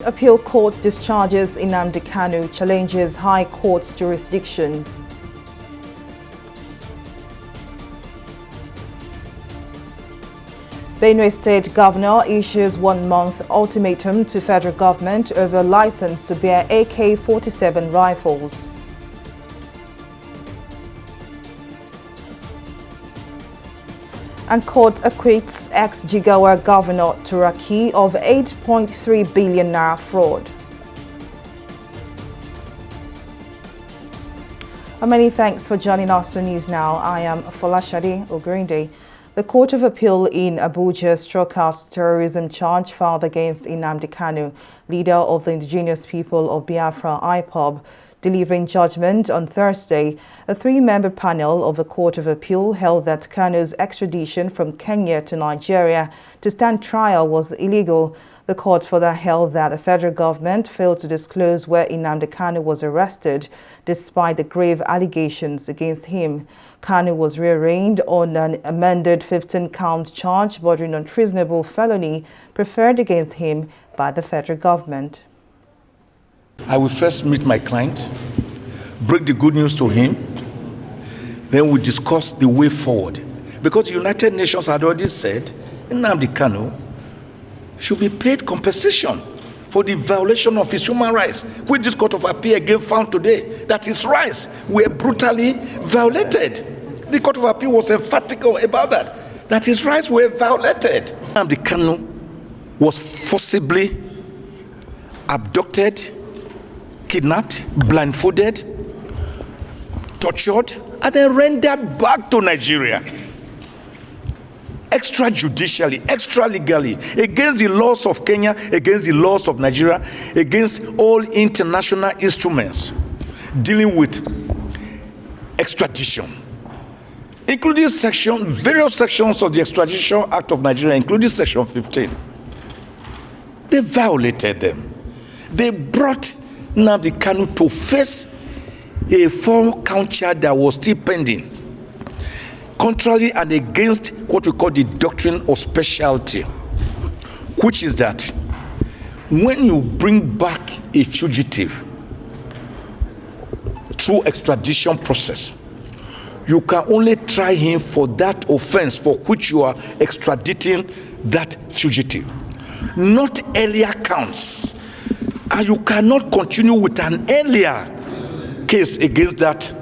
Appeal Court discharges Nnamdi Kanu, challenges High Court's jurisdiction. Benue State Governor issues 1-month ultimatum to federal government over license to bear AK-47 rifles. And court acquits ex-Jigawa Governor Turaki of 8.3 billion naira fraud. Many thanks for joining us on News Now. I am Folashade Ogurinde. The Court of Appeal in Abuja struck out terrorism charge filed against Nnamdi Kanu, leader of the indigenous people of Biafra IPOB. Delivering judgment on Thursday, a 3-member panel of the Court of Appeal held that Kanu's extradition from Kenya to Nigeria to stand trial was illegal. The court further held that the federal government failed to disclose where Nnamdi Kanu was arrested, despite the grave allegations against him. Kanu was rearraigned on an amended 15-count charge bordering on treasonable felony preferred against him by the federal government. I will first meet my client, break the good news to him, then we discuss the way forward. Because the United Nations had already said Nnamdi Kanu should be paid compensation for the violation of his human rights, which this Court of Appeal again found today that his rights were brutally violated. The Court of Appeal was emphatic about that his rights were violated. Nnamdi Kanu was forcibly abducted, kidnapped, blindfolded, tortured, and then rendered back to Nigeria extrajudicially, extralegally, against the laws of Kenya, against the laws of Nigeria, against all international instruments dealing with extradition, including various sections of the Extradition Act of Nigeria, including Section 15. They violated them. They brought Nnamdi Kanu to face a 4-count charge that was still pending, contrary and against what we call the doctrine of specialty, which is that when you bring back a fugitive through extradition process, you can only try him for that offense for which you are extraditing that fugitive, not earlier counts. And you cannot continue with an earlier case against that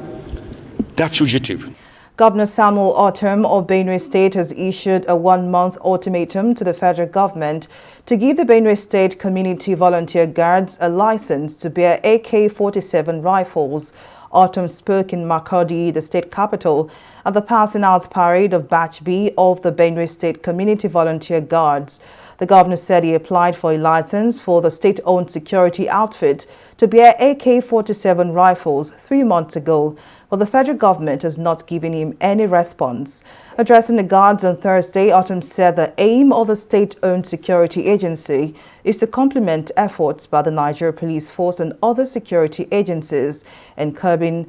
fugitive. Governor Samuel Ortom of Benue State has issued a 1-month ultimatum to the federal government to give the Benue State Community Volunteer Guards a license to bear AK-47 rifles. Ortom spoke in Makurdi, the state capital, at the passing out parade of Batch B of the Benue State Community Volunteer Guards. The governor said he applied for a license for the state-owned security outfit to bear AK-47 rifles 3 months ago, but the federal government has not given him any response. Addressing the guards on Thursday, Ortom said the aim of the state-owned security agency is to complement efforts by the Nigeria Police Force and other security agencies in curbing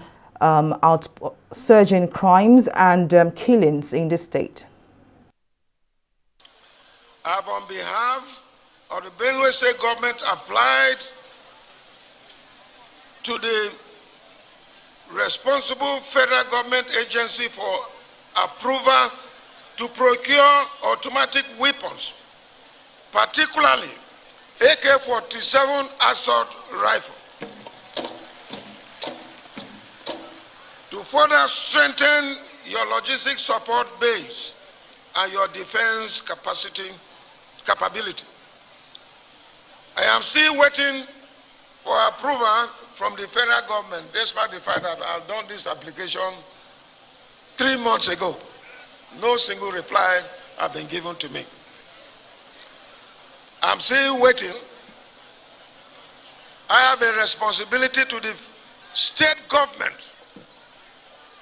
surging crimes and killings in the state. I have, on behalf of the Benue State government, applied to the responsible federal government agency for approval to procure automatic weapons, particularly AK-47 assault rifle, to further strengthen your logistic support base and your defense capability. I am still waiting for approval from the federal government, despite the fact that I've done this application 3 months ago. No single reply has been given to me. I'm still waiting. I have a responsibility to the state government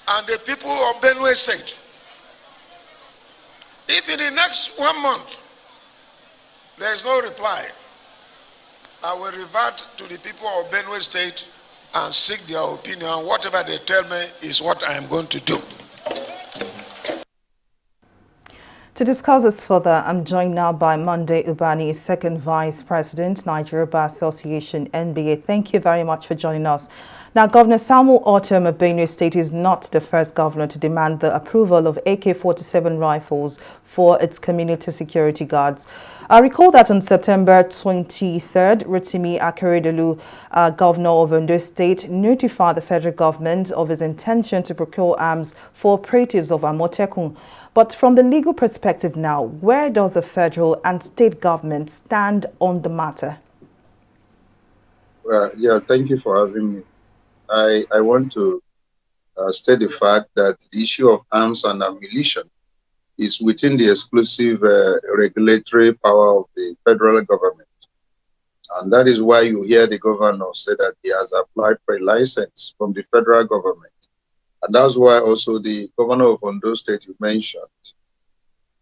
and the people of Benue State. If in the next 1 month there is no reply, I will revert to the people of Benue State and seek their opinion. Whatever they tell me is what I am going to do. To discuss this further, I'm joined now by Monday Ubani, Second Vice President, Nigeria Bar Association, NBA. Thank you very much for joining us. Now, Governor Samuel Ortom of Benue State is not the first governor to demand the approval of AK-47 rifles for its community security guards. I recall that on September 23rd, Rotimi Akeredolu, governor of Ondo State, notified the federal government of his intention to procure arms for operatives of Amotekun. But from the legal perspective now, where does the federal and state government stand on the matter? Thank you for having me. I want to state the fact that the issue of arms and ammunition is within the exclusive regulatory power of the federal government. And that is why you hear the governor say that he has applied for a license from the federal government. And that's why also the governor of Ondo State you mentioned,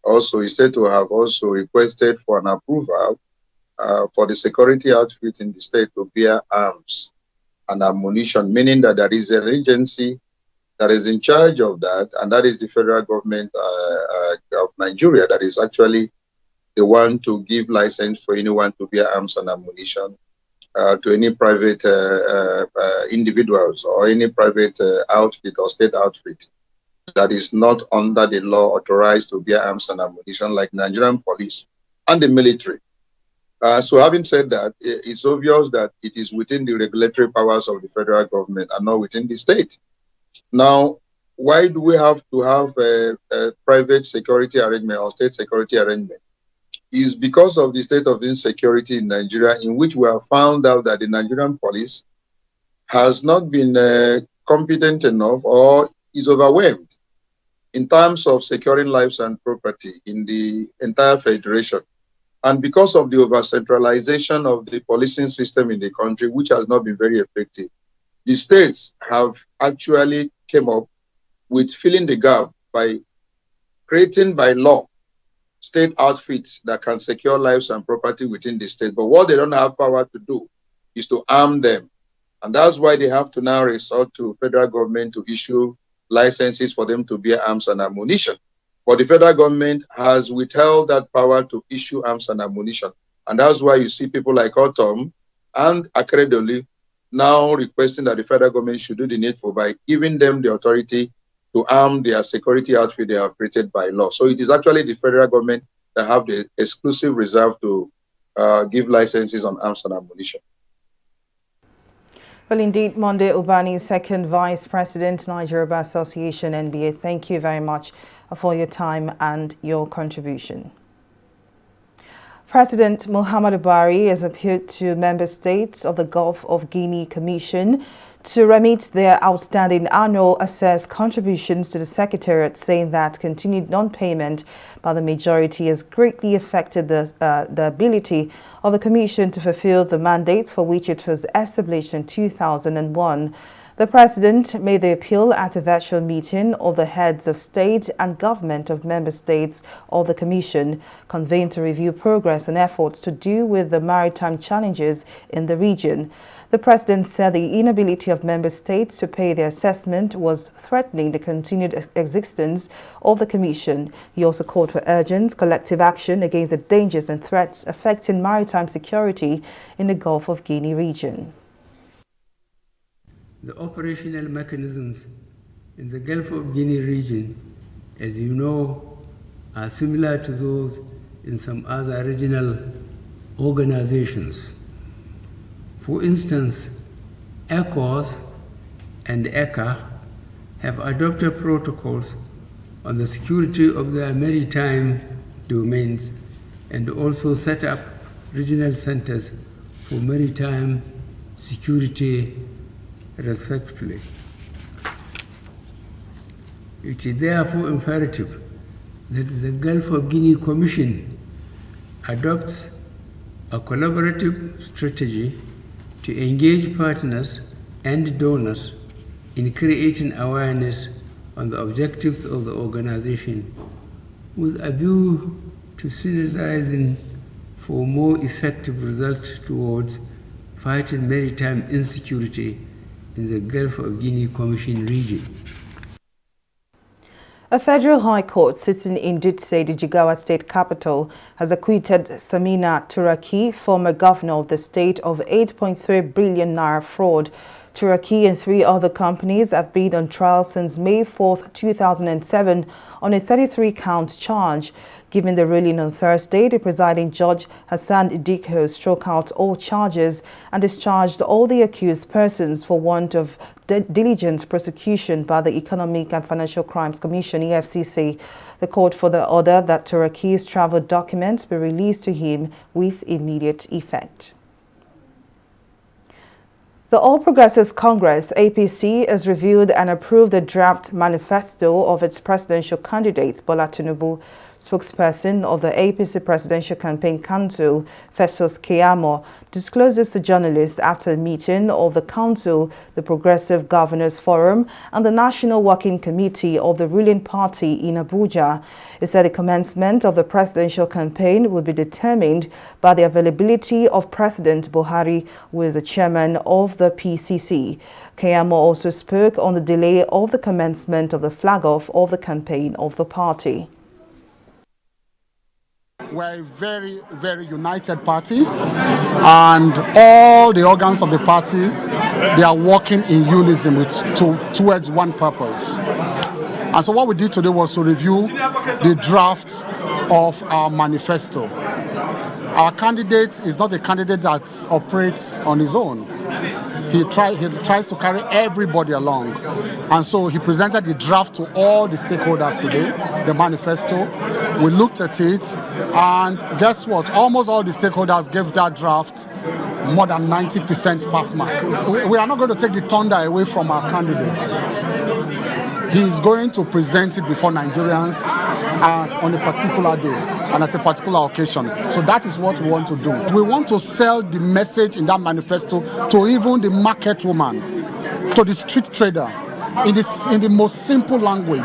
also is said to have also requested for an approval for the security outfit in the state to bear arms and ammunition, meaning that there is an agency that is in charge of that, and that is the federal government of Nigeria that is actually the one to give license for anyone to bear arms and ammunition to any private individuals or any private outfit or state outfit that is not under the law authorized to bear arms and ammunition, like Nigerian police and the military. So having said that, it's obvious that it is within the regulatory powers of the federal government and not within the state. Now, why do we have to have a private security arrangement or state security arrangement? Is because of the state of insecurity in Nigeria, in which we have found out that the Nigerian police has not been competent enough or is overwhelmed in terms of securing lives and property in the entire federation. And because of the over-centralization of the policing system in the country, which has not been very effective, the states have actually came up with filling the gap by creating by law state outfits that can secure lives and property within the state. But what they don't have power to do is to arm them. And that's why they have to now resort to federal government to issue licenses for them to bear arms and ammunition. But the federal government has withheld that power to issue arms and ammunition. And that's why you see people like Ortom and Akeredolu now requesting that the federal government should do the needful by giving them the authority to arm their security outfit they have created by law. So it is actually the federal government that have the exclusive reserve to give licenses on arms and ammunition. Well, indeed, Monday Ubani, Second Vice President, Nigeria Bar Association, NBA, thank you very much for your time and your contribution. President Muhammadu Buhari has appealed to member states of the Gulf of Guinea Commission to remit their outstanding annual assessed contributions to the Secretariat, saying that continued non-payment by the majority has greatly affected the ability of the Commission to fulfill the mandate for which it was established in 2001. The President made the appeal at a virtual meeting of the heads of state and government of member states of the Commission, convened to review progress and efforts to deal with the maritime challenges in the region. The President said the inability of member states to pay their assessment was threatening the continued existence of the Commission. He also called for urgent collective action against the dangers and threats affecting maritime security in the Gulf of Guinea region. The operational mechanisms in the Gulf of Guinea region, as you know, are similar to those in some other regional organizations. For instance, ECOWAS and ECA have adopted protocols on the security of their maritime domains and also set up regional centers for maritime security respectively. It is therefore imperative that the Gulf of Guinea Commission adopts a collaborative strategy to engage partners and donors in creating awareness on the objectives of the organization with a view to synergizing for more effective results towards fighting maritime insecurity in the Gulf of Guinea Commission region. A federal high court sitting in Dutse, the Jigawa state capital, has acquitted Samina Turaki, former governor of the state, of 8.3 billion naira fraud. Turaki and 3 other companies have been on trial since May 4, 2007 on a 33-count charge. Given the ruling on Thursday, the presiding judge Hassan Idiko struck out all charges and discharged all the accused persons for want of diligent prosecution by the Economic and Financial Crimes Commission, EFCC. The court further ordered that Turaki's travel documents be released to him with immediate effect. The All Progressives Congress, APC, has reviewed and approved the draft manifesto of its presidential candidate, Bola Tinubu. Spokesperson of the APC Presidential Campaign Council, Festus Keyamo, discloses to journalists after a meeting of the Council, the Progressive Governors Forum, and the National Working Committee of the ruling party in Abuja. He said the commencement of the presidential campaign would be determined by the availability of President Buhari, who is the chairman of the PCC. Keyamo also spoke on the delay of the commencement of the flag-off of the campaign of the party. We're a very, very united party, and all the organs of the party, they are working in unison towards one purpose. And so what we did today was to review the draft of our manifesto. Our candidate is not a candidate that operates on his own. He tries to carry everybody along. And so he presented the draft to all the stakeholders today, the manifesto. We looked at it, and guess what? Almost all the stakeholders gave that draft more than 90% pass mark. We are not going to take the thunder away from our candidate. He is going to present it before Nigerians on a particular day and at a particular occasion. So that is what we want to do. We want to sell the message in that manifesto to even the market woman, to the street trader, in the most simple language.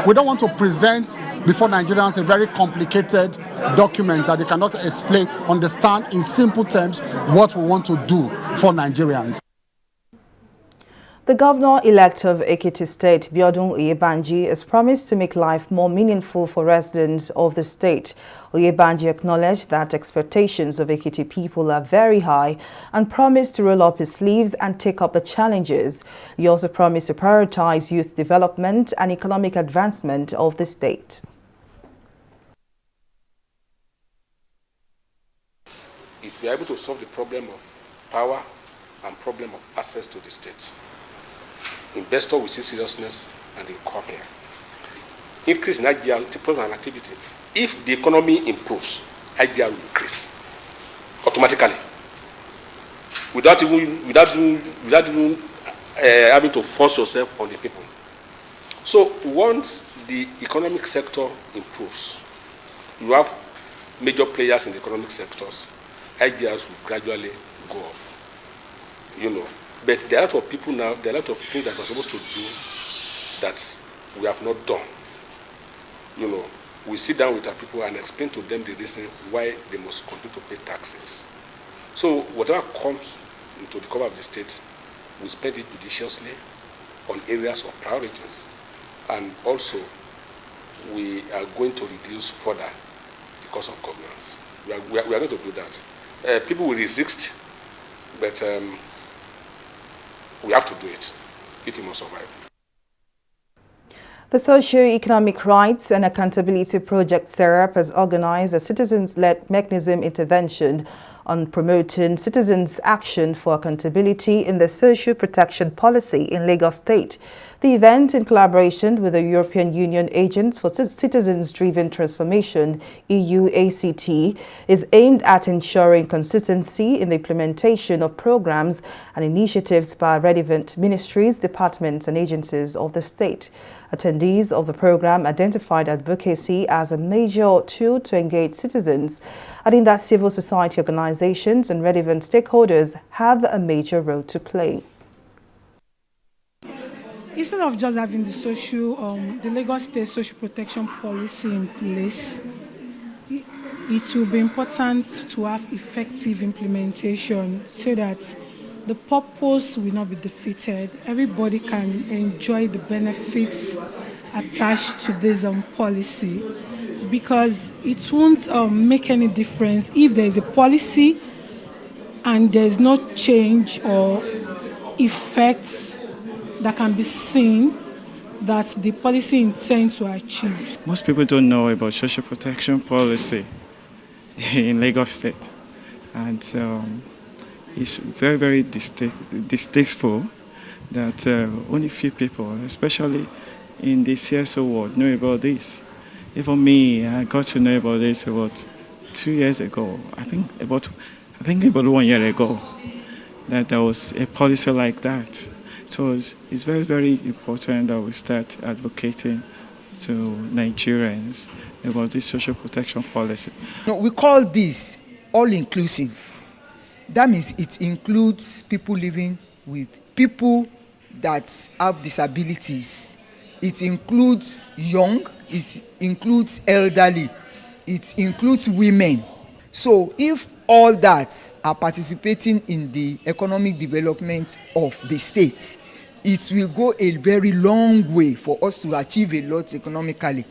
We don't want to present before Nigerians a very complicated document that they cannot understand in simple terms what we want to do for Nigerians. The governor-elect of Ekiti State, Biodun Oyebanji, has promised to make life more meaningful for residents of the state. Oyebanji acknowledged that expectations of Ekiti people are very high and promised to roll up his sleeves and take up the challenges. He also promised to prioritize youth development and economic advancement of the state. If we are able to solve the problem of power and problem of access to the state, investor will see seriousness and they will come here. Increase in IGR, deployment and activity. If the economy improves, IGR will increase automatically, without even having to force yourself on the people. So once the economic sector improves, you have major players in the economic sectors, IGRs will gradually go up. You know. But there are a lot of people now, there are a lot of things that we're supposed to do that we have not done. You know, we sit down with our people and explain to them the reason why they must continue to pay taxes. So whatever comes into the cover of the state, we spend it judiciously on areas of priorities. And also, we are going to reduce further the cost of governance. We are going to do that. People will resist, but we have to do it if we must survive. The Socio-Economic Rights and Accountability Project (SERAP) has organized a citizens-led mechanism intervention on promoting citizens' action for accountability in the social protection policy in Lagos State. The event, in collaboration with the European Union Agents for Citizens-Driven Transformation (EU-ACT), is aimed at ensuring consistency in the implementation of programs and initiatives by relevant ministries, departments, and agencies of the state. Attendees of the program identified advocacy as a major tool to engage citizens, adding that civil society organizations and relevant stakeholders have a major role to play. Instead of just having the Lagos State social protection policy in place, it will be important to have effective implementation so that the purpose will not be defeated. Everybody can enjoy the benefits attached to this policy, because it won't make any difference if there is a policy and there is no change or effects that can be seen that the policy intends to achieve. Most people don't know about social protection policy in Lagos State, and it's very, very distasteful that only few people, especially in the CSO world, know about this. Even me, I got to know about this about 2 years ago. I think about 1 year ago, that there was a policy like that. So it's very, very important that we start advocating to Nigerians about this social protection policy. No, we call this all-inclusive. That means it includes people living with people that have disabilities. It includes young, it includes elderly, it includes women. So if all that are participating in the economic development of the state, it will go a very long way for us to achieve a lot economically.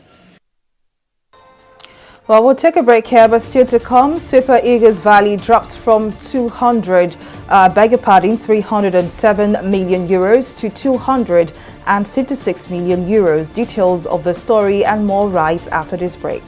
Well, we'll take a break here, but still to come, Super Eagles Valley drops from 307 million euros to 256 million euros. Details of the story and more right after this break.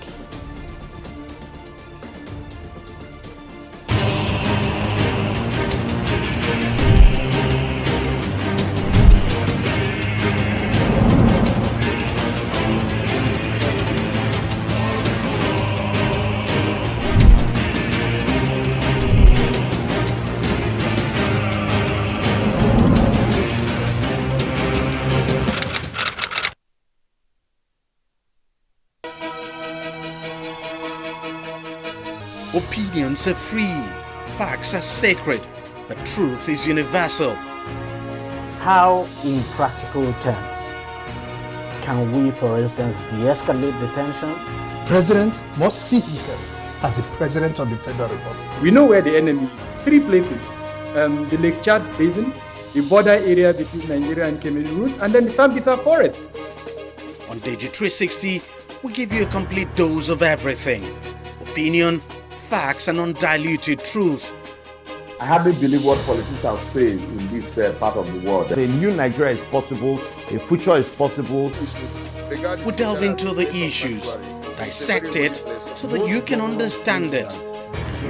Opinions are free, facts are sacred, but truth is universal. How, in practical terms, can we, for instance, de-escalate the tension? President must see himself as the President of the Federal Republic. We know where the enemy is. 3 places, the Lake Chad Basin, the border area between Nigeria and Cameroon, and then the Sambisa Forest. On TV360, we give you a complete dose of everything. Opinion, facts and undiluted truth. I hardly believe what politicians are saying in this part of the world. A new Nigeria is possible, a future is possible. We delve into the issues, dissect it so that you can understand it,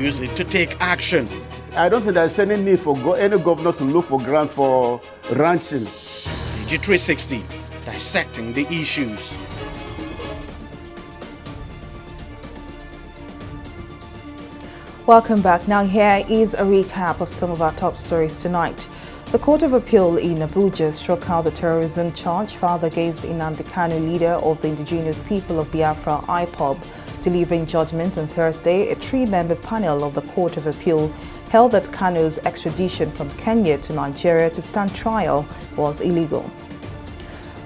use it to take action. I don't think there's any need for any governor to look for grant for ranching. TV360, dissecting the issues. Welcome back. Now here is a recap of some of our top stories tonight. The Court of Appeal in Abuja struck out the terrorism charge filed against Nnamdi Kanu, leader of the indigenous people of Biafra, IPOB. Delivering judgment on Thursday, a 3-member panel of the Court of Appeal held that Kanu's extradition from Kenya to Nigeria to stand trial was illegal.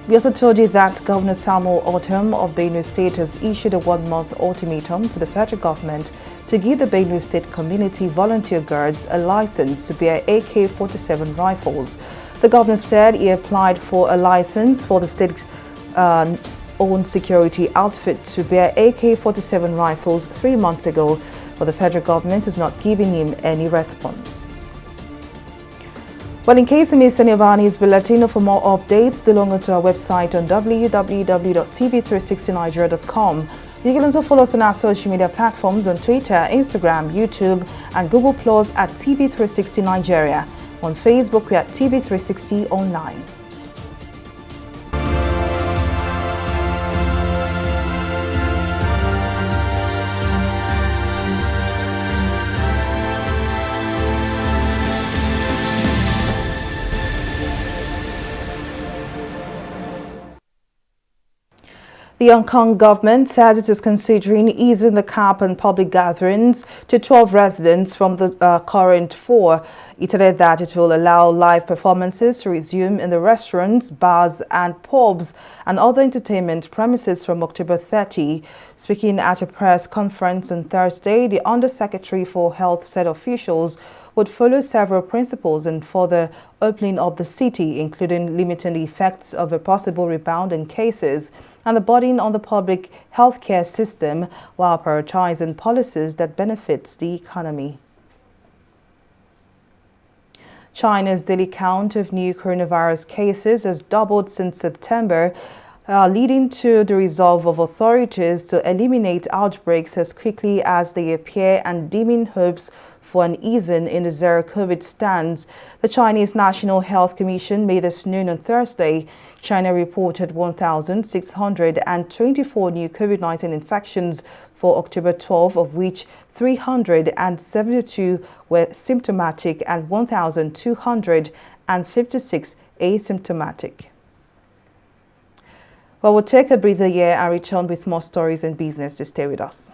We also told you that Governor Samuel Ortom of Benue State has issued a 1-month ultimatum to the federal government to give the Benue State Community Volunteer Guards a license to bear AK-47 rifles. The governor said he applied for a license for the state-owned security outfit to bear AK-47 rifles 3 months ago, but the federal government is not giving him any response. Well, in case you missed any of our news bulletin, for more updates, do log on to our website on www.tv360nigeria.com. You can also follow us on our social media platforms on Twitter, Instagram, YouTube, and Google Plus at TV360 Nigeria. On Facebook, we are at TV360 Online. The Hong Kong government says it is considering easing the cap on public gatherings to 12 residents from the current 4. It added that it will allow live performances to resume in the restaurants, bars and pubs and other entertainment premises from October 30. Speaking at a press conference on Thursday, the Undersecretary for Health said officials would follow several principles in further opening up the city, including limiting the effects of a possible rebound in cases and the burden on the public healthcare system while prioritizing policies that benefit the economy. China's daily count of new coronavirus cases has doubled since September, leading to the resolve of authorities to eliminate outbreaks as quickly as they appear and dimming hopes for an easing in the zero-COVID stance. The Chinese National Health Commission made this noon on Thursday. China reported 1,624 new COVID-19 infections for October 12, of which 372 were symptomatic and 1,256 asymptomatic. Well, we'll take a breather here and return with more stories and business. To stay with us.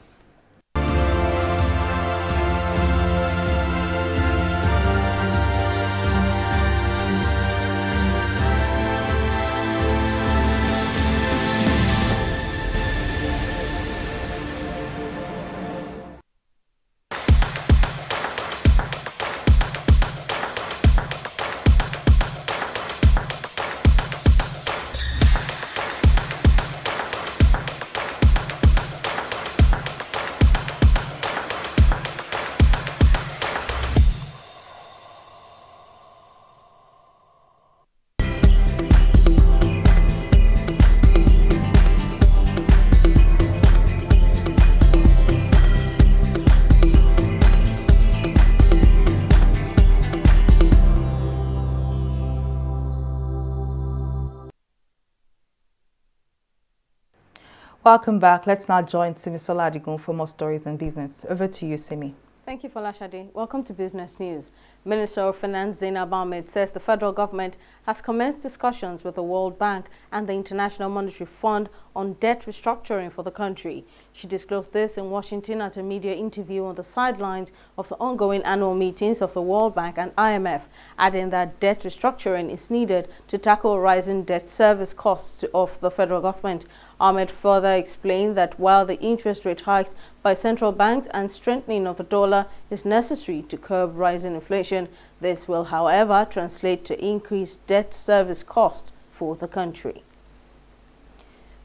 Welcome back. Let's now join Simisola Adigun for more stories and business. Over to you, Simi. Thank you, Folashade. Welcome to Business News. Minister of Finance Zainab Ahmed says the federal government has commenced discussions with the World Bank and the International Monetary Fund on debt restructuring for the country. She disclosed this in Washington at a media interview on the sidelines of the ongoing annual meetings of the World Bank and IMF, adding that debt restructuring is needed to tackle rising debt service costs of the federal government. Ahmed further explained that while the interest rate hikes by central banks and strengthening of the dollar is necessary to curb rising inflation, this will, however, translate to increased debt service costs for the country.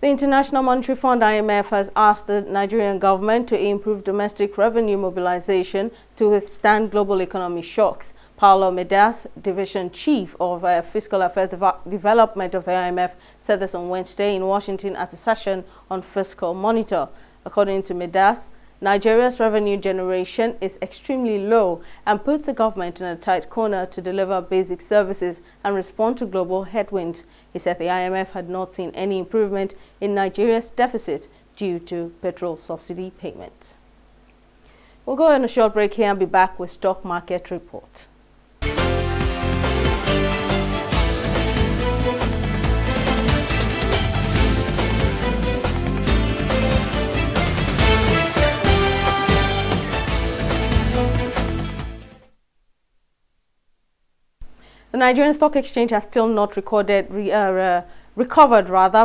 The International Monetary Fund (IMF) has asked the Nigerian government to improve domestic revenue mobilization to withstand global economic shocks. Paulo Medas, Division Chief of Fiscal Affairs Development of the IMF, said this on Wednesday in Washington at a session on Fiscal Monitor. According to Medas, Nigeria's revenue generation is extremely low and puts the government in a tight corner to deliver basic services and respond to global headwinds. He said the IMF had not seen any improvement in Nigeria's deficit due to petrol subsidy payments. We'll go on a short break here and be back with Stock Market Report. The Nigerian Stock Exchange has still not recovered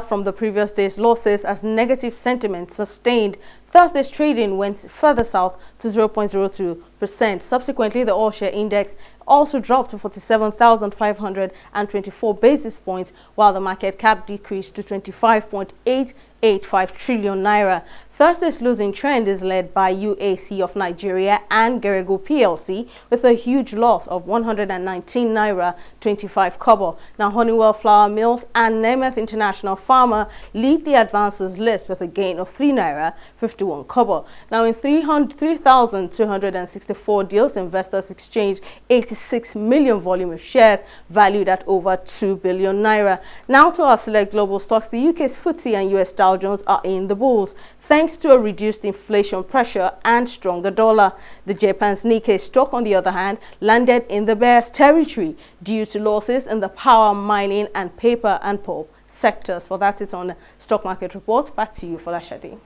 from the previous day's losses as negative sentiment sustained. Thursday's trading went further south to 0.02%. Subsequently, the all-share index also dropped to 47,524 basis points, while the market cap decreased to 25.885 trillion naira. Thursday's losing trend is led by UAC of Nigeria and Geregu PLC with a huge loss of 119 naira 25 kobo. Now Honeywell Flour Mills and Nemeth International Pharma lead the advances list with a gain of 3 naira 51 kobo. Now in 3,264 deals, investors exchanged 86 million volume of shares valued at over 2 billion naira. Now to our select global stocks, the UK's FTSE and US Dow Jones are in the bulls, thanks to a reduced inflation pressure and stronger dollar. The Japan's Nikkei stock, on the other hand, landed in the bear's territory due to losses in the power, mining, and paper and pulp sectors. Well, that's it on the Stock Market Report. Back to you, Folashade.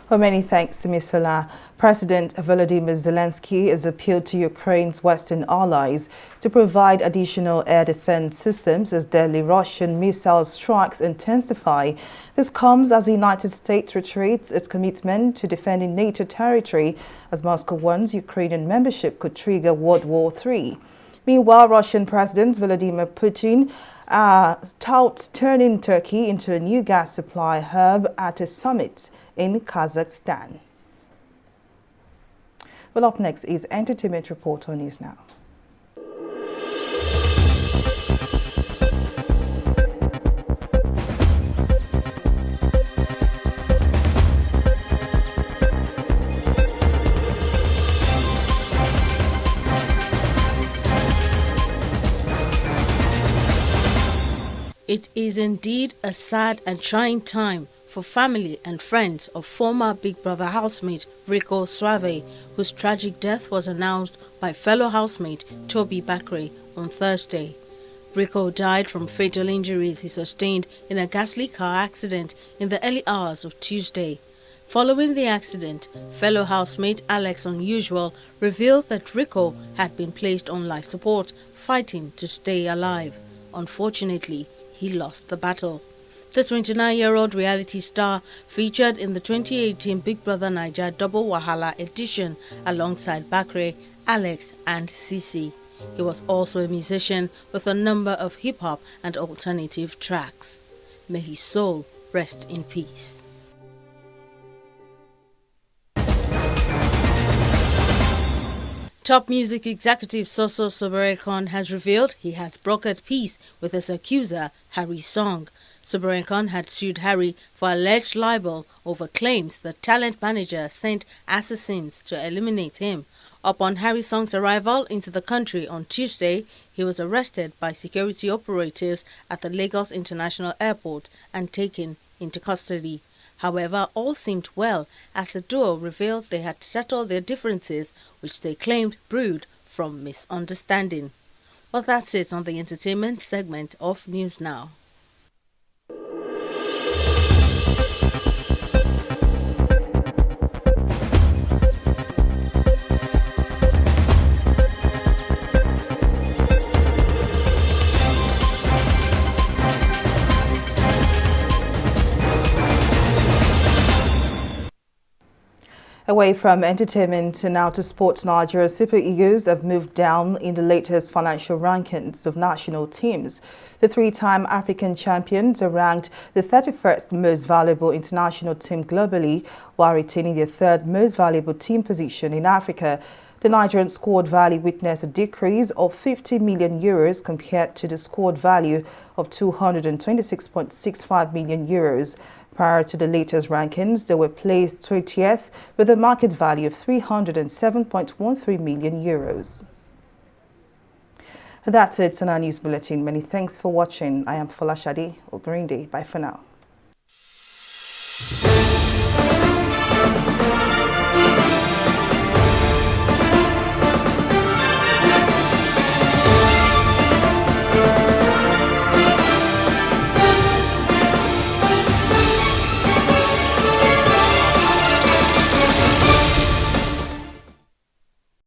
Well, many thanks, Ms. Sola. President Volodymyr Zelensky has appealed to Ukraine's Western allies to provide additional air defense systems as deadly Russian missile strikes intensify. This comes as the United States retreats its commitment to defending NATO territory as Moscow warns Ukrainian membership could trigger World War III. Meanwhile, Russian President Vladimir Putin touts turning Turkey into a new gas supply hub at a summit in Kazakhstan. Well, up next is Entertainment Report on News Now. It is indeed a sad and trying time for family and friends of former Big Brother housemate Rico Suave, whose tragic death was announced by fellow housemate Toby Bakre on Thursday. Rico died from fatal injuries he sustained in a ghastly car accident in the early hours of Tuesday. Following the accident, fellow housemate Alex Unusual revealed that Rico had been placed on life support, fighting to stay alive. Unfortunately, he lost the battle. The 29-year-old reality star featured in the 2018 Big Brother Naija Double Wahala edition alongside Bakre, Alex and Sisi. He was also a musician with a number of hip-hop and alternative tracks. May his soul rest in peace. Top music executive Soso Soberekon has revealed he has brokered peace with his accuser, Harry Song. Soberekon had sued Harry for alleged libel over claims the talent manager sent assassins to eliminate him. Upon Harry Song's arrival into the country on Tuesday, he was arrested by security operatives at the Lagos International Airport and taken into custody. However, all seemed well as the duo revealed they had settled their differences, which they claimed brewed from misunderstanding. Well, that's it on the entertainment segment of News Now. Away from entertainment now to sports, Nigeria Super Eagles have moved down in the latest financial rankings of national teams. The three-time African champions are ranked the 31st most valuable international team globally, while retaining their third most valuable team position in Africa. The Nigerian squad value witnessed a decrease of 50 million euros compared to the squad value of 226.65 million euros. Prior to the latest rankings, they were placed 20th with a market value of 307.13 million euros. That's it on our news bulletin. Many thanks for watching. I am Folashade Ogrinde. Bye for now.